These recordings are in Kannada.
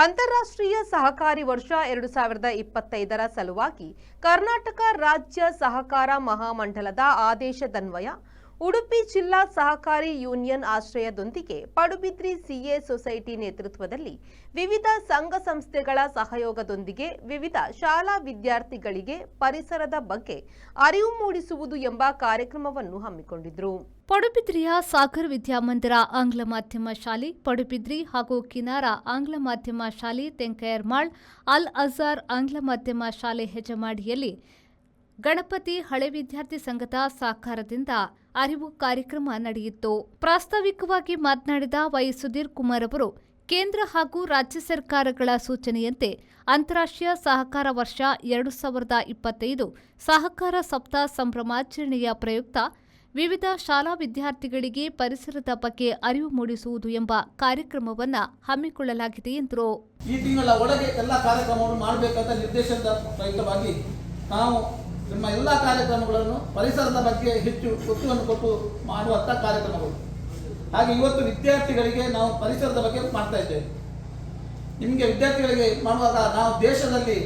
ಅಂತಾರಾಷ್ಟ್ರೀಯ ಸಹಕಾರಿ ವರ್ಷ 2025ರ ಸಲುವಾಗಿ ಕರ್ನಾಟಕ ರಾಜ್ಯ ಸಹಕಾರ ಮಹಾಮಂಡಲದ ಆದೇಶದನ್ವಯ ಉಡುಪಿ ಜಿಲ್ಲಾ ಸಹಕಾರಿ ಯೂನಿಯನ್ ಆಶ್ರಯದೊಂದಿಗೆ ಪಡುಬಿದ್ರಿ ಸಿಎ ಸೊಸೈಟಿ ನೇತೃತ್ವದಲ್ಲಿ ವಿವಿಧ ಸಂಘ ಸಂಸ್ಥೆಗಳ ಸಹಯೋಗದೊಂದಿಗೆ ವಿವಿಧ ಶಾಲಾ ವಿದ್ಯಾರ್ಥಿಗಳಿಗೆ ಪರಿಸರದ ಬಗ್ಗೆ ಅರಿವು ಮೂಡಿಸುವುದು ಎಂಬ ಕಾರ್ಯಕ್ರಮವನ್ನು ಹಮ್ಮಿಕೊಂಡಿದ್ದರು. ಪಡುಬಿದ್ರಿಯ ಸಾಗರ್ ವಿದ್ಯಾಮಂದಿರ ಆಂಗ್ಲ ಮಾಧ್ಯಮ ಶಾಲೆ, ಪಡುಬಿದ್ರಿ ಹಾಗೂ ಕಿನಾರ ಆಂಗ್ಲ ಮಾಧ್ಯಮ ಶಾಲೆ, ತೆಂಕಯರ್ಮಾಳ್ ಅಲ್ ಅಜಾರ್ ಆಂಗ್ಲ ಮಾಧ್ಯಮ ಶಾಲೆ ಹೆಜಮಾಡಿಯಲ್ಲಿ ಗಣಪತಿ ಹಳೆ ವಿದ್ಯಾರ್ಥಿ ಸಂಘದ ಸಹಕಾರದಿಂದ ಅರಿವು ಕಾರ್ಯಕ್ರಮ ನಡೆಯಿತು. ಪ್ರಾಸ್ತಾವಿಕವಾಗಿ ಮಾತನಾಡಿದ ವೈ ಸುಧೀರ್ ಕುಮಾರ್ ಅವರು, ಕೇಂದ್ರ ಹಾಗೂ ರಾಜ್ಯ ಸರ್ಕಾರಗಳ ಸೂಚನೆಯಂತೆ ಅಂತಾರಾಷ್ಟ್ರೀಯ ಸಹಕಾರ ವರ್ಷ 2025 ಸಹಕಾರ ಸಪ್ತಾಹ ಸಂಭ್ರಮಾಚರಣೆಯ ಪ್ರಯುಕ್ತ ವಿವಿಧ ಶಾಲಾ ವಿದ್ಯಾರ್ಥಿಗಳಿಗೆ ಪರಿಸರದ ಬಗ್ಗೆ ಅರಿವು ಮೂಡಿಸುವುದು ಎಂಬ ಕಾರ್ಯಕ್ರಮವನ್ನು ಹಮ್ಮಿಕೊಳ್ಳಲಾಗಿದೆ ಎಂದರು. ಈ ತಿಂಗಳ ಒಳಗೆ ಎಲ್ಲ ಕಾರ್ಯಕ್ರಮವನ್ನು ಮಾಡಬೇಕಂತ ನಿರ್ದೇಶನದ ಪ್ರಯುಕ್ತವಾಗಿ ನಾವು ನಮ್ಮ ಎಲ್ಲ ಕಾರ್ಯಕ್ರಮಗಳನ್ನು ಪರಿಸರದ ಬಗ್ಗೆ ಹೆಚ್ಚು ಒತ್ತನ್ನು ಕೊಟ್ಟು ಮಾಡುವಂಥ ಕಾರ್ಯಕ್ರಮಗಳು. ಹಾಗೆ ಇವತ್ತು ವಿದ್ಯಾರ್ಥಿಗಳಿಗೆ ನಾವು ಪರಿಸರದ ಬಗ್ಗೆ ಮಾಡ್ತಾ ಇದ್ದೇವೆ. ನಿಮಗೆ ವಿದ್ಯಾರ್ಥಿಗಳಿಗೆ ಮಾಡುವಾಗ ನಾವು ದೇಶದಲ್ಲಿ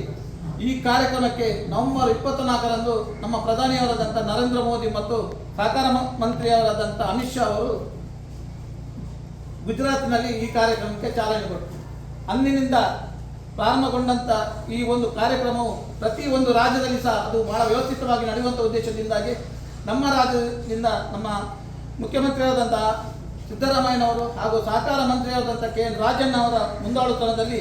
ಈ ಕಾರ್ಯಕ್ರಮಕ್ಕೆ ನವೆಂಬರ್ 24ರಂದು ನಮ್ಮ ಪ್ರಧಾನಿಯವರಾದಂಥ ನರೇಂದ್ರ ಮೋದಿ ಮತ್ತು ಸಹಕಾರ ಮಂತ್ರಿಯವರಾದಂಥ ಅಮಿತ್ ಶಾ ಅವರು ಗುಜರಾತ್ನಲ್ಲಿ ಈ ಕಾರ್ಯಕ್ರಮಕ್ಕೆ ಚಾಲನೆ ಕೊಟ್ಟರು. ಅಂದಿನಿಂದ ಪ್ರಾರಂಭಗೊಂಡಂಥ ಈ ಒಂದು ಕಾರ್ಯಕ್ರಮವು ಪ್ರತಿ ಒಂದು ರಾಜ್ಯದಲ್ಲಿ ಸಹ ಅದು ಬಹಳ ವ್ಯವಸ್ಥಿತವಾಗಿ ನಡೆಯುವಂಥ ಉದ್ದೇಶದಿಂದಾಗಿ ನಮ್ಮ ರಾಜ್ಯದಿಂದ ನಮ್ಮ ಮುಖ್ಯಮಂತ್ರಿಯಾದಂತಹ ಸಿದ್ದರಾಮಯ್ಯನವರು ಹಾಗೂ ಸಹಕಾರ ಮಂತ್ರಿಯಾದಂಥ KN ರಾಜಣ್ಣ ಅವರ ಮುಂದಾಳುತನದಲ್ಲಿ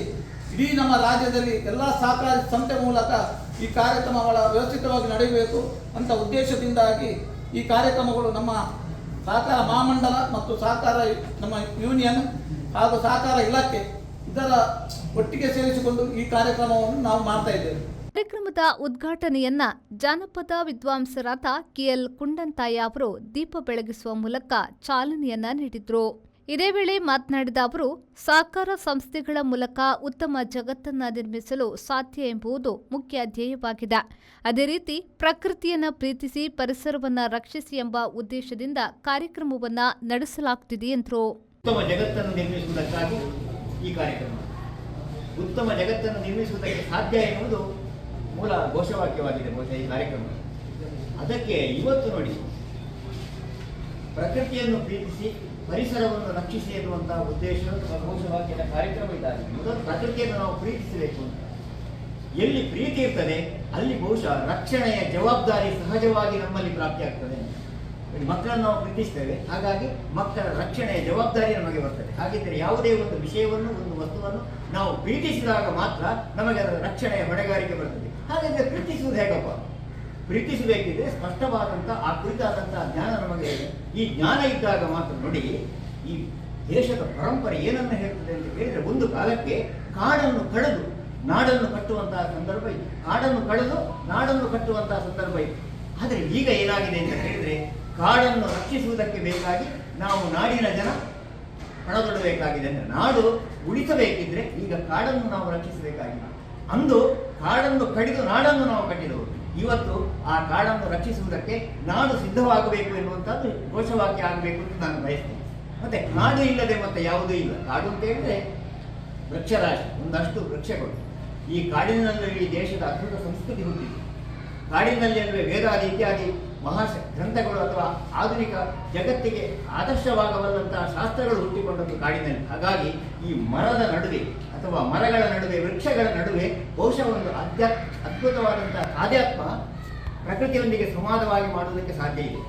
ಇಡೀ ನಮ್ಮ ರಾಜ್ಯದಲ್ಲಿ ಎಲ್ಲ ಸಹಕಾರಿ ಸಂಸ್ಥೆ ಮೂಲಕ ಈ ಕಾರ್ಯಕ್ರಮ ಬಹಳ ವ್ಯವಸ್ಥಿತವಾಗಿ ನಡೆಯಬೇಕು ಅಂತ ಉದ್ದೇಶದಿಂದಾಗಿ ಈ ಕಾರ್ಯಕ್ರಮಗಳು ನಮ್ಮ ಸಹಕಾರ ಮಹಾಮಂಡಲ ಮತ್ತು ಸಹಕಾರ ನಮ್ಮ ಯೂನಿಯನ್ ಹಾಗೂ ಸಹಕಾರ ಇಲಾಖೆ ಇದರ ಒಟ್ಟಿಗೆ ಸೇರಿಸಿಕೊಂಡು ಈ ಕಾರ್ಯಕ್ರಮವನ್ನು ನಾವು ಮಾಡ್ತಾ ಇದ್ದೇವೆ. ಕಾರ್ಯಕ್ರಮದ ಉದ್ಘಾಟನೆಯನ್ನ ಜಾನಪದ ವಿದ್ವಾಂಸರಾದ KL ಕುಂಡಂತಾಯ ಅವರು ದೀಪ ಬೆಳಗಿಸುವ ಮೂಲಕ ಚಾಲನೆಯನ್ನ ನೀಡಿದ್ರು. ಇದೇ ವೇಳೆ ಮಾತನಾಡಿದ ಅವರು, ಸಹಕಾರ ಸಂಸ್ಥೆಗಳ ಮೂಲಕ ಉತ್ತಮ ಜಗತ್ತನ್ನ ನಿರ್ಮಿಸಲು ಸಾಧ್ಯ ಎಂಬುದು ಮುಖ್ಯ ಧ್ಯೇಯವಾಗಿದೆ. ಅದೇ ರೀತಿ ಪ್ರಕೃತಿಯನ್ನ ಪ್ರೀತಿಸಿ ಪರಿಸರವನ್ನ ರಕ್ಷಿಸಿ ಎಂಬ ಉದ್ದೇಶದಿಂದ ಕಾರ್ಯಕ್ರಮವನ್ನ ನಡೆಸಲಾಗುತ್ತಿದೆ ಎಂದರು. ಉತ್ತಮ ಜಗತ್ತನ್ನು ನಿರ್ಮಿಸುವುದಕ್ಕಾಗಿ ಈ ಕಾರ್ಯಕ್ರಮ, ಉತ್ತಮ ಜಗತ್ತನ್ನು ನಿರ್ಮಿಸುವುದಕ್ಕೆ ಸಾಧ್ಯ ಎನ್ನುವುದು ಮೂಲ ಘೋಷವಾಕ್ಯವಾಗಿದೆ ಬಹುಶಃ ಈ ಕಾರ್ಯಕ್ರಮ. ಅದಕ್ಕೆ ಇವತ್ತು ನೋಡಿ, ಪ್ರಕೃತಿಯನ್ನು ಪ್ರೀತಿಸಿ ಪರಿಸರವನ್ನು ರಕ್ಷಿಸಿ ಎನ್ನುವಂತಹ ಉದ್ದೇಶ ಘೋಷವಾಕ್ಯದ ಕಾರ್ಯಕ್ರಮ ಇದ್ದಾಗಿದೆ. ಮೊದಲು ಪ್ರಕೃತಿಯನ್ನು ನಾವು ಪ್ರೀತಿಸಬೇಕು ಅಂತ. ಎಲ್ಲಿ ಪ್ರೀತಿ ಇರ್ತದೆ ಅಲ್ಲಿ ಬಹುಶಃ ರಕ್ಷಣೆಯ ಜವಾಬ್ದಾರಿ ಸಹಜವಾಗಿ ನಮ್ಮಲ್ಲಿ ಪ್ರಾಪ್ತಿಯಾಗ್ತದೆ. ಮಕ್ಕಳನ್ನು ನಾವು ಪ್ರೀತಿಸ್ತೇವೆ, ಹಾಗಾಗಿ ಮಕ್ಕಳ ರಕ್ಷಣೆಯ ಜವಾಬ್ದಾರಿ ನಮಗೆ ಬರ್ತದೆ. ಹಾಗಿದ್ದರೆ ಯಾವುದೇ ಒಂದು ವಿಷಯವನ್ನು, ಒಂದು ವಸ್ತುವನ್ನು ನಾವು ಪ್ರೀತಿಸಿದಾಗ ಮಾತ್ರ ನಮಗೆ ಅದರ ರಕ್ಷಣೆಯ ಹೊಣೆಗಾರಿಕೆ ಬರ್ತದೆ. ಹಾಗಾದರೆ ಪ್ರೀತಿಸುವುದು ಹೇಗಪ್ಪ? ಪ್ರೀತಿಸಬೇಕಿದ್ರೆ ಸ್ಪಷ್ಟವಾದಂಥ ಆ ಕುರಿತಾದಂತಹ ಜ್ಞಾನ ನಮಗೆ ಇದೆ. ಈ ಜ್ಞಾನ ಇದ್ದಾಗ ಮಾತ್ರ ನೋಡಿ, ಈ ದೇಶದ ಪರಂಪರೆ ಏನನ್ನು ಹೇಳ್ತದೆ ಅಂತ ಹೇಳಿದರೆ, ಒಂದು ಕಾಲಕ್ಕೆ ಕಾಡನ್ನು ಕಳೆದು ನಾಡನ್ನು ಕಟ್ಟುವಂತಹ ಸಂದರ್ಭ ಇದೆ, ಕಾಡನ್ನು ಕಳೆದು ನಾಡನ್ನು ಕಟ್ಟುವಂತಹ ಸಂದರ್ಭ ಇದೆ. ಆದರೆ ಈಗ ಏನಾಗಿದೆ ಅಂತ ಹೇಳಿದರೆ, ಕಾಡನ್ನು ರಕ್ಷಿಸುವುದಕ್ಕೆ ಬೇಕಾಗಿ ನಾವು ನಾಡಿನ ಜನ ಹಣದೊಡಬೇಕಾಗಿದೆ. ಅಂದರೆ ನಾಡು ಉಳಿಸಬೇಕಿದ್ರೆ ಈಗ ಕಾಡನ್ನು ನಾವು ರಕ್ಷಿಸಬೇಕಾಗಿದೆ. ಅಂದು ಕಾಡನ್ನು ಕಡಿದು ನಾಡನ್ನು ನಾವು ಕಟ್ಟಿದವರು. ಇವತ್ತು ಆ ಕಾಡನ್ನು ರಕ್ಷಿಸುವುದಕ್ಕೆ ನಾಡು ಸಿದ್ಧವಾಗಬೇಕು ಎನ್ನುವಂಥದ್ದು ಘೋಷವಾಕ್ಯ ಆಗಬೇಕು ಅಂತ ನಾನು ಬಯಸ್ತೇನೆ. ಮತ್ತೆ ನಾಡು ಇಲ್ಲದೆ ಮತ್ತೆ ಯಾವುದೂ ಇಲ್ಲ. ಕಾಡು ಅಂತ ಹೇಳಿದ್ರೆ ವೃಕ್ಷರಾಶಿ, ಒಂದಷ್ಟು ವೃಕ್ಷಗಳು. ಈ ಕಾಡಿನಲ್ಲಿ ಈ ದೇಶದ ಅದ್ಭುತ ಸಂಸ್ಕೃತಿ ಹುಟ್ಟಿದೆ. ಕಾಡಿನಲ್ಲಿ ಅಲ್ಲವೇ ವೇದಾದಿ ಇತ್ಯಾದಿ ಗ್ರಂಥಗಳು ಅಥವಾ ಆಧುನಿಕ ಜಗತ್ತಿಗೆ ಆದರ್ಶವಾಗಬಲ್ಲಂತಹ ಶಾಸ್ತ್ರಗಳು ಹುಟ್ಟಿಕೊಂಡದ್ದು ಕಾಡಿನಲ್ಲಿ. ಹಾಗಾಗಿ ಈ ಮರದ ನಡುವೆ ಅಥವಾ ಮರಗಳ ನಡುವೆ, ವೃಕ್ಷಗಳ ನಡುವೆ ಬಹುಶಃ ಒಂದು ಅದ್ಭುತವಾದಂತಹ ಆಧ್ಯಾತ್ಮ ಪ್ರಕೃತಿಯೊಂದಿಗೆ ಸಂವಾದವಾಗಿ ಮಾಡುವುದಕ್ಕೆ ಸಾಧ್ಯ ಇದೆ.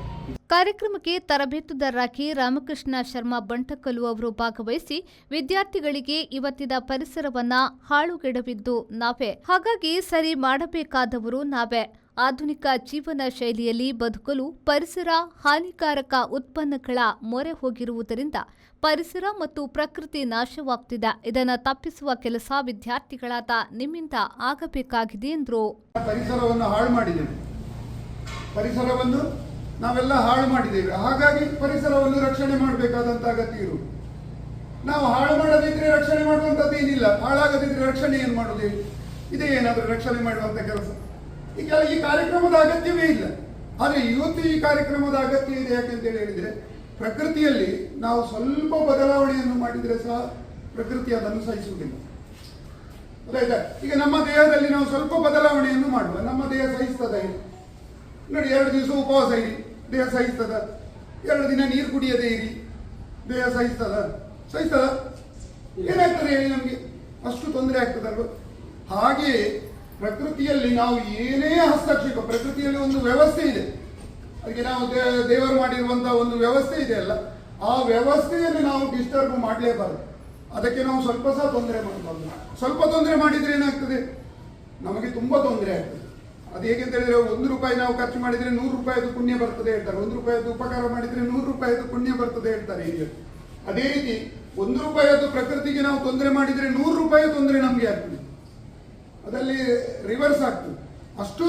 ಕಾರ್ಯಕ್ರಮಕ್ಕೆ ತರಬೇತುದಾರರಾಗಿ ರಾಮಕೃಷ್ಣ ಶರ್ಮಾ ಬಂಟಕಲ್ಲು ಅವರು ಭಾಗವಹಿಸಿ, ವಿದ್ಯಾರ್ಥಿಗಳಿಗೆ ಇವತ್ತಿನ ಪರಿಸರವನ್ನ ಹಾಳುಗೆಡವಿದ್ದು ನಾವೇ, ಹಾಗಾಗಿ ಸರಿ ಮಾಡಬೇಕಾದವರು ನಾವೇ. ಆಧುನಿಕ ಜೀವನ ಶೈಲಿಯಲ್ಲಿ ಬದುಕಲು ಪರಿಸರ ಹಾನಿಕಾರಕ ಉತ್ಪನ್ನಗಳ ಮೊರೆ ಹೋಗಿರುವುದರಿಂದ ಪರಿಸರ ಮತ್ತು ಪ್ರಕೃತಿ ನಾಶವಾಗ್ತಿದೆ. ಇದನ್ನು ತಪ್ಪಿಸುವ ಕೆಲಸ ವಿದ್ಯಾರ್ಥಿಗಳಾದ ನಿಮ್ಮಿಂದ ಆಗಬೇಕಾಗಿದೆ ಎಂದರು. ಪರಿಸರವನ್ನು ಹಾಳು ಮಾಡಿದ್ದೇವೆ, ಪರಿಸರವನ್ನು ನಾವೆಲ್ಲ ಹಾಳು ಮಾಡಿದ್ದೇವೆ. ಹಾಗಾಗಿ ಪರಿಸರವನ್ನು ರಕ್ಷಣೆ ಮಾಡಬೇಕಾದಂತ ಅಗತ್ಯ ಇರುವುದು. ನಾವು ಹಾಳು ಮಾಡದಿದ್ರೆ ರಕ್ಷಣೆ ಮಾಡುವಂಥದ್ದು ಏನಿಲ್ಲ, ಹಾಳಾಗದಿದ್ರೆ ರಕ್ಷಣೆ ಏನು ಮಾಡೋದು? ಇದೇ ಏನಾದರೂ ರಕ್ಷಣೆ ಮಾಡುವಂಥ ಕೆಲಸ? ಈಗ ಈ ಕಾರ್ಯಕ್ರಮದ ಅಗತ್ಯವೇ ಇಲ್ಲ. ಆದರೆ ಇವತ್ತು ಈ ಕಾರ್ಯಕ್ರಮದ ಅಗತ್ಯ ಇದೆ. ಯಾಕೆಂತೇಳಿ ಹೇಳಿದರೆ, ಪ್ರಕೃತಿಯಲ್ಲಿ ನಾವು ಸ್ವಲ್ಪ ಬದಲಾವಣೆಯನ್ನು ಮಾಡಿದರೆ ಸಹ ಪ್ರಕೃತಿ ಅದನ್ನು ಸಹಿಸುವುದಿಲ್ಲ. ಅದಾಯ್ತಾ? ಈಗ ನಮ್ಮ ದೇಹದಲ್ಲಿ ನಾವು ಸ್ವಲ್ಪ ಬದಲಾವಣೆಯನ್ನು ಮಾಡುವ. ನಮ್ಮ ದೇಹ ಸಹಿಸ್ತದ ಇದು ನೋಡಿ, 2 ದಿವಸ ಉಪವಾಸ ಇರಿ, ದೇಹ ಸಹಿಸ್ತದ. 2 ದಿನ ನೀರು ಕುಡಿಯದೇ ಇರಿ, ದೇಹ ಸಹಿಸ್ತದ? ಏನಾಗ್ತದೆ ಹೇಳಿ? ನಮಗೆ ಅಷ್ಟು ತೊಂದರೆ ಆಗ್ತದಲ್ವ? ಹಾಗೆಯೇ ಪ್ರಕೃತಿಯಲ್ಲಿ ನಾವು ಏನೇ ಹಸ್ತಕ್ಷೇಪ, ಪ್ರಕೃತಿಯಲ್ಲಿ ಒಂದು ವ್ಯವಸ್ಥೆ ಇದೆ, ಅದಕ್ಕೆ ನಾವು ದೇವರು ಮಾಡಿರುವಂತಹ ಒಂದು ವ್ಯವಸ್ಥೆ ಇದೆ ಅಲ್ಲ, ಆ ವ್ಯವಸ್ಥೆಯನ್ನು ನಾವು ಡಿಸ್ಟರ್ಬ್ ಮಾಡಲೇಬಾರದು. ಅದಕ್ಕೆ ನಾವು ಸ್ವಲ್ಪ ಸಹ ತೊಂದರೆ ಮಾಡಬಾರ್ದು. ಸ್ವಲ್ಪ ತೊಂದರೆ ಮಾಡಿದ್ರೆ ಏನಾಗ್ತದೆ, ನಮಗೆ ತುಂಬಾ ತೊಂದರೆ ಆಗ್ತದೆ. ಅದು ಹೇಗೆಂತ ಹೇಳಿದ್ರೆ, 1 ರೂಪಾಯಿ ನಾವು ಖರ್ಚು ಮಾಡಿದ್ರೆ 100 ರೂಪಾಯಿದು ಪುಣ್ಯ ಬರ್ತದೆ ಹೇಳ್ತಾರೆ, 1 ರೂಪಾಯಿದು ಉಪಕಾರ ಮಾಡಿದ್ರೆ 100 ರೂಪಾಯಿದು ಪುಣ್ಯ ಬರ್ತದೆ ಹೇಳ್ತಾರೆ ಈಗ. ಅದೇ ರೀತಿ 1 ರೂಪಾಯಿಯದ್ದು ಪ್ರಕೃತಿಗೆ ನಾವು ತೊಂದರೆ ಮಾಡಿದ್ರೆ 100 ರೂಪಾಯಿ ತೊಂದರೆ ನಮಗೆ ಆಗ್ತದೆ. ಅದರಲ್ಲಿ ರಿವರ್ಸ್ ಆಗ್ತದೆ. ಅಷ್ಟು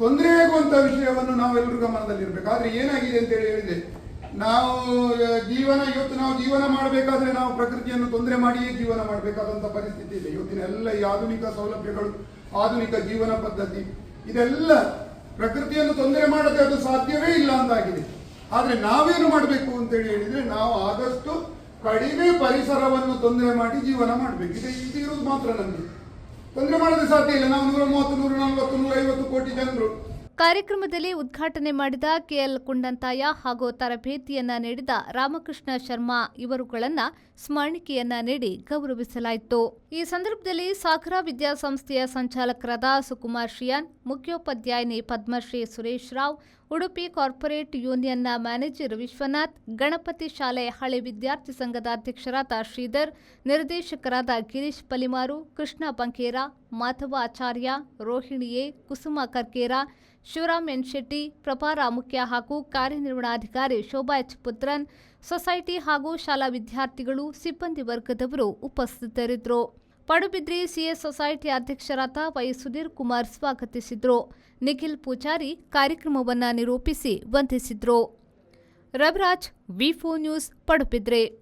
ತೊಂದರೆ ಆಗುವಂತ ವಿಷಯವನ್ನು ನಾವೆಲ್ಲರೂ ಗಮನದಲ್ಲಿರ್ಬೇಕು. ಆದ್ರೆ ಏನಾಗಿದೆ ಅಂತ ಹೇಳಿದ್ರೆ, ನಾವು ಇವತ್ತು ನಾವು ಜೀವನ ಮಾಡಬೇಕಾದ್ರೆ ನಾವು ಪ್ರಕೃತಿಯನ್ನು ತೊಂದರೆ ಮಾಡಿಯೇ ಜೀವನ ಮಾಡಬೇಕಾದಂತ ಪರಿಸ್ಥಿತಿ ಇದೆ. ಇವತ್ತಿನ ಎಲ್ಲ ಈ ಆಧುನಿಕ ಸೌಲಭ್ಯಗಳು, ಆಧುನಿಕ ಜೀವನ ಪದ್ಧತಿ, ಇದೆಲ್ಲ ಪ್ರಕೃತಿಯನ್ನು ತೊಂದರೆ ಮಾಡದೆ ಅದು ಸಾಧ್ಯವೇ ಇಲ್ಲ ಅಂತಾಗಿದೆ. ಆದ್ರೆ ನಾವೇನು ಮಾಡಬೇಕು ಅಂತ ಹೇಳಿದ್ರೆ, ನಾವು ಆದಷ್ಟು ಕಡಿಮೆ ಪರಿಸರವನ್ನು ತೊಂದರೆ ಮಾಡಿ ಜೀವನ ಮಾಡಬೇಕು. ಇದು ಇರುವುದು ಮಾತ್ರ ನಮಗೆ. ತೊಂದರೆ ಮಾಡದೆ ಸಾಧ್ಯ ಇಲ್ಲ. ನಾವು 130, 140, 150 ಕೋಟಿ ಜನರು. ಕಾರ್ಯಕ್ರಮದಲ್ಲಿ ಉದ್ಘಾಟನೆ ಮಾಡಿದ ಕೆಎಲ್ ಕುಂಡಂತಾಯ ಹಾಗೂ ತರಬೇತಿಯನ್ನ ನೀಡಿದ ರಾಮಕೃಷ್ಣ ಶರ್ಮಾ ಇವರುಗಳನ್ನ ಸ್ಮರಣಿಕೆಯನ್ನ ನೀಡಿ ಗೌರವಿಸಲಾಯಿತು. ಈ ಸಂದರ್ಭದಲ್ಲಿ ಸಾಗರ ವಿದ್ಯಾಸಂಸ್ಥೆಯ ಸಂಚಾಲಕರಾದ ಸುಕುಮಾರ್ ಶ್ರಿಯಾನ್, ಮುಖ್ಯೋಪಾಧ್ಯಾಯಿನಿ ಪದ್ಮಶ್ರೀ ಸುರೇಶ್ ರಾವ್, ಉಡುಪಿ ಕಾರ್ಪೊರೇಟ್ ಯೂನಿಯನ್ನ ಮ್ಯಾನೇಜರ್ ವಿಶ್ವನಾಥ್, ಗಣಪತಿ ಶಾಲೆ ಹಳೆ ವಿದ್ಯಾರ್ಥಿ ಸಂಘದ ಅಧ್ಯಕ್ಷರಾದ ಶ್ರೀಧರ್, ನಿರ್ದೇಶಕರಾದ ಗಿರೀಶ್ ಪಲಿಮಾರು, ಕೃಷ್ಣ ಬಂಕೇರ, ಮಾಧವ ಆಚಾರ್ಯ, ರೋಹಿಣಿ ಎ, ಕುಸುಮ ಕರ್ಕೇರ, ಶಿವರಾಮ್ ಎನ್ ಶೆಟ್ಟಿ, ಪ್ರಭಾರ ಮುಖ್ಯ ಹಾಗೂ ಕಾರ್ಯನಿರ್ವಹಣಾಧಿಕಾರಿ ಶೋಭಾ ಎಚ್ ಪುತ್ರನ್, ಸೊಸೈಟಿ ಹಾಗೂ ಶಾಲಾ ವಿದ್ಯಾರ್ಥಿಗಳು, ಸಿಬ್ಬಂದಿ ವರ್ಗದವರು ಉಪಸ್ಥಿತರಿದ್ದರು. ಪಡುಬಿದ್ರಿ ಸಿಎಸ್ ಸೊಸೈಟಿ ಅಧ್ಯಕ್ಷರಾದ ವೈ ಸುಧೀರ್ ಕುಮಾರ್ ಸ್ವಾಗತಿಸಿದ್ರು. ನಿಖಿಲ್ ಪೂಜಾರಿ ಕಾರ್ಯಕ್ರಮವನ್ನು ನಿರೂಪಿಸಿ ವಂದಿಸಿದ್ರು. ರವಿರಾಜ್, ವಿ4 ನ್ಯೂಸ್, ಪಡುಬಿದ್ರಿ.